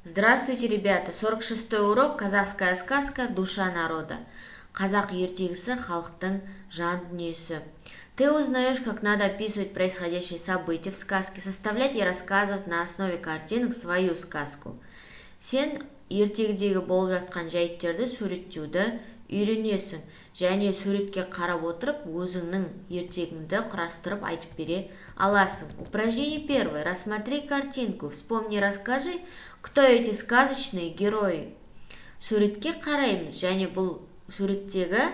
Здравствуйте, ребята! 46-й урок «Казахская сказка. Душа народа». Қазақ ертегісі халықтың жан дүниесі. Ты узнаешь, как надо описывать происходящие события в сказке, составлять и рассказывать на основе картинок свою сказку. Сен ертегідегі болып жатқан жайттерді суреттеуді үйренесің, және суретке қарап отырып өзіңнің ертегіңді құрастырып айтып бере аласың. Упражнение первое. Рассмотри картинку. Вспомни, расскажи, кто эти сказочные герои. Суретке қараймыз, және бұл суреттегі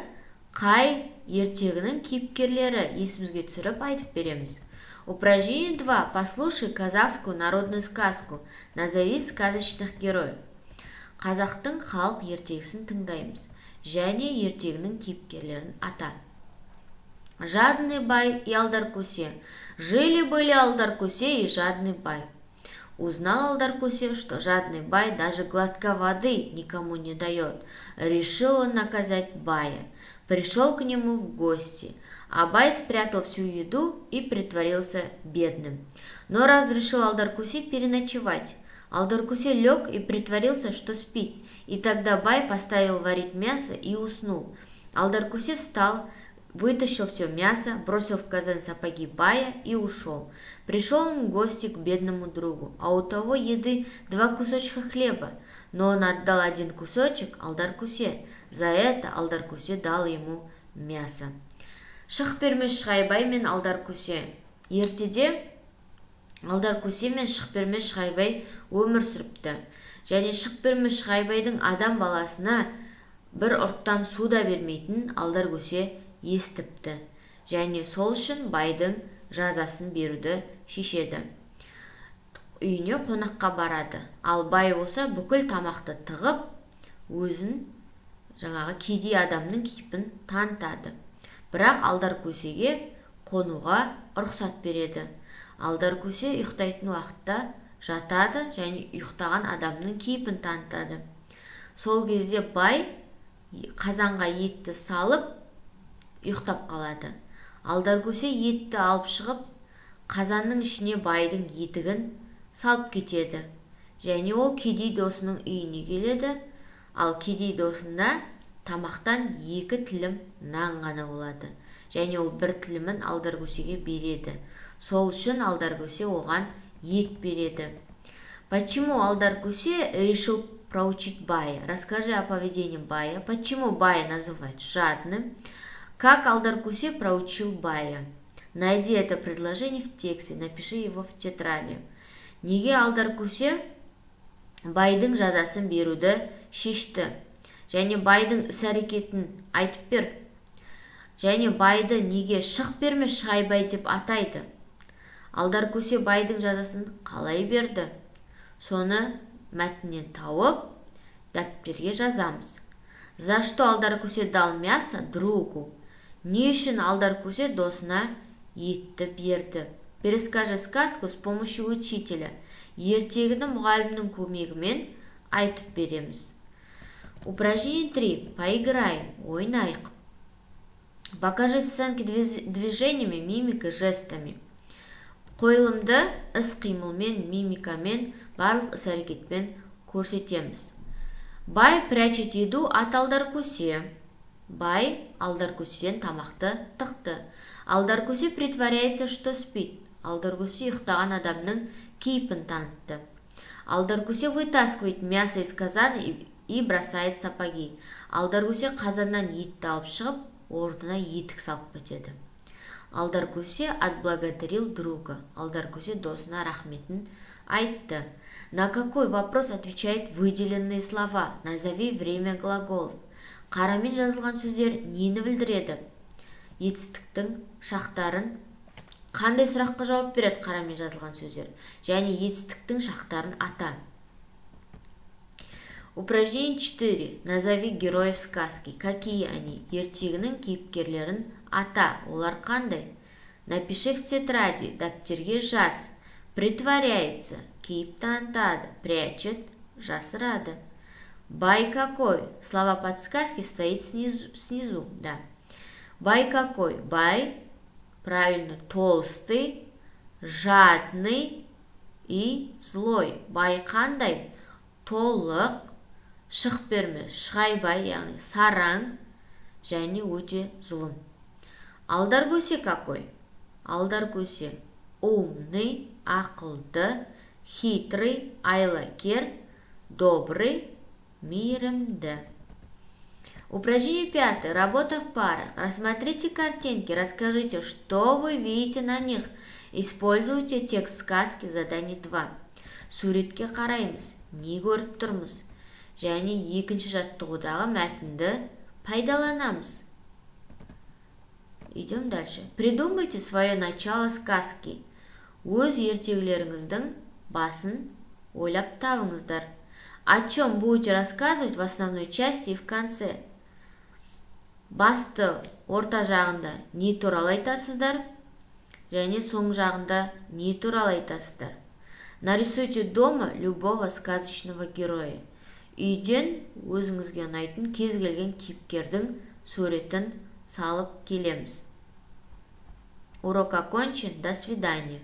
қай ертегінің кейіпкерлері есімізге түсіріп айтып береміз. Упражнение 2. Послушай казахскую народную сказку. Назови сказочных героев. Қазақтың халық ертегісін тыңдаймыз, және ертегінің кейіпкерлерін ата. Жадный бай и Алдаркусе. Жили-были Алдаркусе и жадный бай. Узнал Алдаркусе, что жадный бай даже глотка воды никому не дает. Решил он наказать бая. Пришел к нему в гости, а бай спрятал всю еду и притворился бедным. Но разрешил Алдаркусе переночевать. Алдаркусе лег и притворился, что спит, и тогда бай поставил варить мясо и уснул. Алдаркусе встал, вытащил все мясо, бросил в казан сапоги бая и ушел. Пришел он в гости к бедному другу, а у того еды 2 кусочка хлеба, но он отдал 1 кусочек Алдаркусе. За это Алдаркусе дал ему мясо. Шықпермеш Шығайбай мен Алдаркусе. Ертеде Алдаркусе мен Шықпермеш Шығайбай өмір сүріпті. Және Шықпермеш Шығайбайдың адам баласына бір ұрттам суда бермейтін Алдаркусе естіпті. Және сол үшін байдың жазасын беруді шешеді. Үйіне қонаққа барады. Ал бай болса бүкіл тамақты тығып, өзін жаңағы кедей адамның кейпін танытады. Бірақ Алдаркусеге қонуға рұқсат береді. Алдаркусе ұйықтайтын уақытта жатады және ұйықтаған адамның кейпін танытады. Сол кезде бай қазанға етті салып ұйықтап қалады. Алдаркусе етті алып шығып, қазанның ішіне байдың етігін салып кетеді. Және ол кедей досының үйіне келеді. Ал кедей досында тамақтан 2 тілім нан ғана болады. Және ол 1 тілімін Алдаркусеге береді. Сол үшін Алдаркусе оған ет береді. Почему Алдаркусе решил проучить бая? Расскажи о поведении бая. Почему бая называют жадным? Как Алдаркусе проучил бая? Найди это предложение в тексте, напиши его в тетради. Неге Алдаркусе байдың жазасын беруді шешті? Және байдың іс-әрекетін айтып бер. Және байды неге Шықпермеш Шығайбай деп атайды? Алдаркусе байдың жазасын қалай берді? Соны мәтіннен тауып, дәптерге жазамыз. За что Алдаркусе дал мясо другу? Не үшін Алдаркусе досына етті берді? Перескажи сказку с помощью учителя. Ертегіні мұғалімнің көмегімен айтып береміз. Упражнение 3. Поиграем. Ойнайық. Покажи сценки движениями, мимикой, жестами. Қойылымды іс-қимылмен, мимикамен, барлық іс-әрекетпен көрсетеміз. Бай прячет еду от Алдаркусе. Бай Алдаркуседен тамақты тықты. Алдаркусе притворяется, что спит. Алдаркусе ұйықтаған адамның кейпін танытты. Алдаркусе вытаскивает мясо из казана и бросает сапоги. Алдаркусе қазаннан етті алып шығып, орнына етік салып кетеді. Алдаркусе отблагодарил друга. Алдаркусе досына рахметін айтты. На какой вопрос отвечает выделенные слова? Назови время глаголов. Қарамен жазылған сөздер нені білдіреді? Етістіктің шақтарын. Қандай сұраққа жауап береді қарамен жазылған сөздер? Және етістіктің шақтарын ата. Упражнение 4. Назови героев сказки. Какие они? Ертегінің кейіпкерлерін ата. Олар қандай? Напиши в тетради. Дәптерге жаз. Притворяется. Кейіп танытады. Прячет. Жасырады. Бай какой? Слова подсказки стоит снизу. Да. Бай какой? Бай, правильно, толстый, жадный и злой. Бай қандай? толық, шық берме, шығайбай, яғни сараң, және өте зұлым. Алдар көсе какой? Алдар көсе умный, ақылды, хитрый, айлакер, добрый, мейірімді. Упражнение 5. Работа в парах. Рассмотрите картинки, расскажите, что вы видите на них. Используйте текст сказки, задание 2. Суретке қараймыз, не көріп тұрмыз? Және екінші жаттығудағы мәтінді пайдаланамыз. Идем дальше. Придумайте свое начало сказки. Өз ертегілеріңіздің басын ойлап табыңыздар. О чем будете рассказывать в основной части и в конце? Басты орта жағында не туралы айтасыздар? Және соң жағында не туралы айтасыздар? Нарисуйте дома любого сказочного героя. Үйден өзіңізге ұнайтын кез келген кейіпкердің суретін салып келеміз. Урок окончен. До свидания.